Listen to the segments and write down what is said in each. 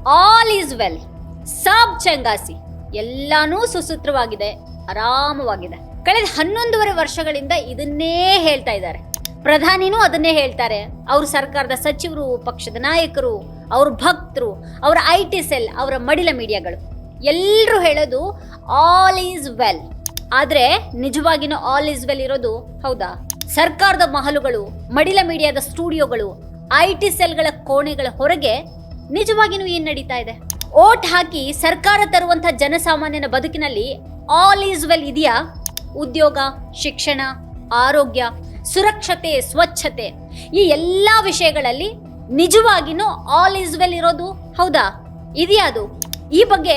All is well, ಸಬ್ ಚಂಗಾಸಿ, ಎಲ್ಲಾನೂ ಸುಸೂತ್ರವಾಗಿದೆ, ಆರಾಮವಾಗಿದೆ. ಕಳೆದ 11 ವರ್ಷಗಳಿಂದ ಇದನ್ನೇ ಹೇಳ್ತಾ ಇದ್ದಾರೆ. ಪ್ರಧಾನಿನೂ ಅದನ್ನೇ ಹೇಳ್ತಾರೆ. ಅವ್ರ ಸರ್ಕಾರದ ಸಚಿವರು, ಪಕ್ಷದ ನಾಯಕರು, ಅವ್ರ ಭಕ್ತರು, ಅವರ IT ಸೆಲ್, ಅವರ ಮಡಿಲ ಮೀಡಿಯಾಗಳು ಎಲ್ಲರೂ ಹೇಳೋದು ಆಲ್ ಈಸ್ ವೆಲ್. ಆದರೆ ನಿಜವಾಗಿನೂ ಆಲ್ ಈಸ್ ವೆಲ್ ಇರೋದು ಹೌದಾ? ಸರ್ಕಾರದ ಮಹಲುಗಳು, ಮಡಿಲ ಮೀಡಿಯಾದ ಸ್ಟುಡಿಯೋಗಳು, IT ಸೆಲ್ಗಳ ಕೋಣೆಗಳ ಹೊರಗೆ ನಿಜವಾಗಿನೂ ಏನು ನಡೀತಾ ಇದೆ? ಓಟ್ ಹಾಕಿ ಸರ್ಕಾರ ತರುವಂಥ ಜನಸಾಮಾನ್ಯನ ಬದುಕಿನಲ್ಲಿ ಆಲ್ ಈಸ್ ವೆಲ್ ಇದೆಯಾ? ಉದ್ಯೋಗ, ಶಿಕ್ಷಣ, ಆರೋಗ್ಯ, ಸುರಕ್ಷತೆ, ಸ್ವಚ್ಛತೆ, ಈ ಎಲ್ಲ ವಿಷಯಗಳಲ್ಲಿ ನಿಜವಾಗಿನೂ ಆಲ್ ಈಸ್ ವೆಲ್ ಇರೋದು ಹೌದಾ? ಇದೆಯಾ ಅದು? ಈ ಬಗ್ಗೆ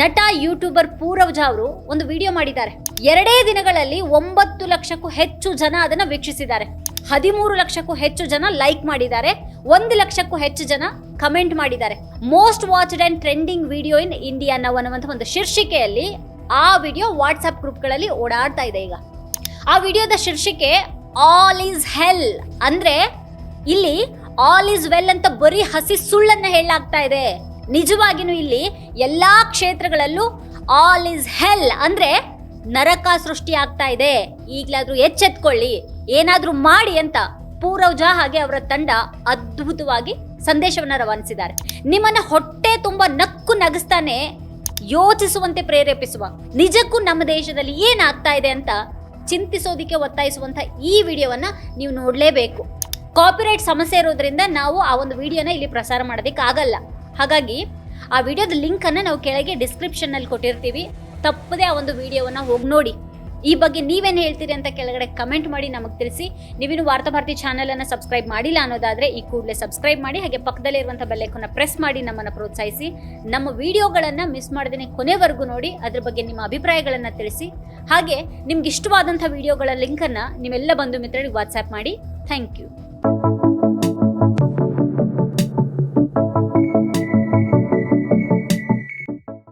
ನಟ ಯೂಟ್ಯೂಬರ್ ಪೂರವ್ ಝಾ ಅವರು ಒಂದು ವಿಡಿಯೋ ಮಾಡಿದ್ದಾರೆ. 2 ದಿನಗಳಲ್ಲಿ 9 ಲಕ್ಷಕ್ಕೂ ಹೆಚ್ಚು ಜನ ಅದನ್ನ ವೀಕ್ಷಿಸಿದ್ದಾರೆ. 13 ಲಕ್ಷಕ್ಕೂ ಹೆಚ್ಚು ಜನ ಲೈಕ್ ಮಾಡಿದ್ದಾರೆ. 1 ಲಕ್ಷಕ್ಕೂ ಹೆಚ್ಚು ಜನ ಕಮೆಂಟ್ ಮಾಡಿದ್ದಾರೆ. Most watched and trending video in India now ಅನ್ನುವಂಥ ಒಂದು ಶೀರ್ಷಿಕೆಯಲ್ಲಿ ಆ ವಿಡಿಯೋ ವಾಟ್ಸ್ಆಪ್ ಗ್ರೂಪ್ಗಳಲ್ಲಿ ಓಡಾಡ್ತಾ ಇದೆ. ಈಗ ಆ ವಿಡಿಯೋದ ಶೀರ್ಷಿಕೆ ಆಲ್ ಈಸ್ ಹೆಲ್. ಅಂದ್ರೆ ಇಲ್ಲಿ ಆಲ್ ಈಸ್ ವೆಲ್ ಅಂತ ಬರೀ ಹಸಿ ಸುಳ್ಳನ್ನ ಹೇಳಲಾಗ್ತಾ ಇದೆ. ನಿಜವಾಗಿನೂ ಇಲ್ಲಿ ಎಲ್ಲಾ ಕ್ಷೇತ್ರಗಳಲ್ಲೂ ಆಲ್ ಈಸ್ ಹೆಲ್ ಅಂದ್ರೆ ನರಕ ಸೃಷ್ಟಿ ಆಗ್ತಾ ಇದೆ, ಈಗ್ಲಾದ್ರೂ ಎಚ್ಚೆತ್ಕೊಳ್ಳಿ, ಏನಾದ್ರೂ ಮಾಡಿ ಅಂತ ಪೂರವ್ ಝಾ ಹಾಗೆ ಅವರ ತಂಡ ಅದ್ಭುತವಾಗಿ ಸಂದೇಶವನ್ನ ರವಾನಿಸಿದ್ದಾರೆ. ನಿಮ್ಮನ್ನ ಹೊಟ್ಟೆ ತುಂಬಾ ನಕ್ಕು ನಗಿಸ್ತಾನೆ ಯೋಚಿಸುವಂತೆ ಪ್ರೇರೇಪಿಸುವ, ನಿಜಕ್ಕೂ ನಮ್ಮ ದೇಶದಲ್ಲಿ ಏನಾಗ್ತಾ ಇದೆ ಅಂತ ಚಿಂತಿಸೋದಿಕ್ಕೆ ಒತ್ತಾಯಿಸುವಂತ ಈ ವಿಡಿಯೋವನ್ನ ನೀವು ನೋಡ್ಲೇಬೇಕು. ಕಾಪಿರೈಟ್ ಸಮಸ್ಯೆ ಇರೋದ್ರಿಂದ ನಾವು ಆ ಒಂದು ವಿಡಿಯೋನ ಇಲ್ಲಿ ಪ್ರಸಾರ ಮಾಡೋದಕ್ಕೆ ಆಗಲ್ಲ. ಹಾಗಾಗಿ ಆ ವಿಡಿಯೋದ ಲಿಂಕ್ ಅನ್ನ ನಾವು ಕೆಳಗೆ ಡಿಸ್ಕ್ರಿಪ್ಷನ್ ನಲ್ಲಿ ಕೊಟ್ಟಿರ್ತೀವಿ. ತಪ್ಪದೆ ಆ ಒಂದು ವಿಡಿಯೋವನ್ನ ಹೋಗಿ ನೋಡಿ. ಈ ಬಗ್ಗೆ ನೀವೇನು ಹೇಳ್ತೀರಿ ಅಂತ ಕೆಳಗಡೆ ಕಮೆಂಟ್ ಮಾಡಿ ನಮಗೆ ತಿಳಿಸಿ. ನೀವಿನ್ನು ವಾರ್ತಾಭಾರತಿ ಚಾನೆಲ್ ಅನ್ನು ಸಬ್ಸ್ಕ್ರೈಬ್ ಮಾಡಿಲ್ಲ ಅನ್ನೋದಾದ್ರೆ ಈ ಕೂಡಲೇ ಸಬ್ಸ್ಕ್ರೈಬ್ ಮಾಡಿ, ಹಾಗೆ ಪಕ್ಕದಲ್ಲೇ ಇರುವಂಥ ಬೆಲ್ ಐಕಾನ್ ಪ್ರೆಸ್ ಮಾಡಿ ನಮ್ಮನ್ನು ಪ್ರೋತ್ಸಾಹಿಸಿ. ನಮ್ಮ ವಿಡಿಯೋಗಳನ್ನು ಮಿಸ್ ಮಾಡದೇ ಕೊನೆವರೆಗೂ ನೋಡಿ, ಅದ್ರ ಬಗ್ಗೆ ನಿಮ್ಮ ಅಭಿಪ್ರಾಯಗಳನ್ನು ತಿಳಿಸಿ. ಹಾಗೆ ನಿಮ್ಗೆ ಇಷ್ಟವಾದಂಥ ವಿಡಿಯೋಗಳ ಲಿಂಕನ್ನು ನೀವೆಲ್ಲ ಬಂಧು ಮಿತ್ರರಿಗೆ ವಾಟ್ಸ್ಆ್ಯಪ್ ಮಾಡಿ. Thank you.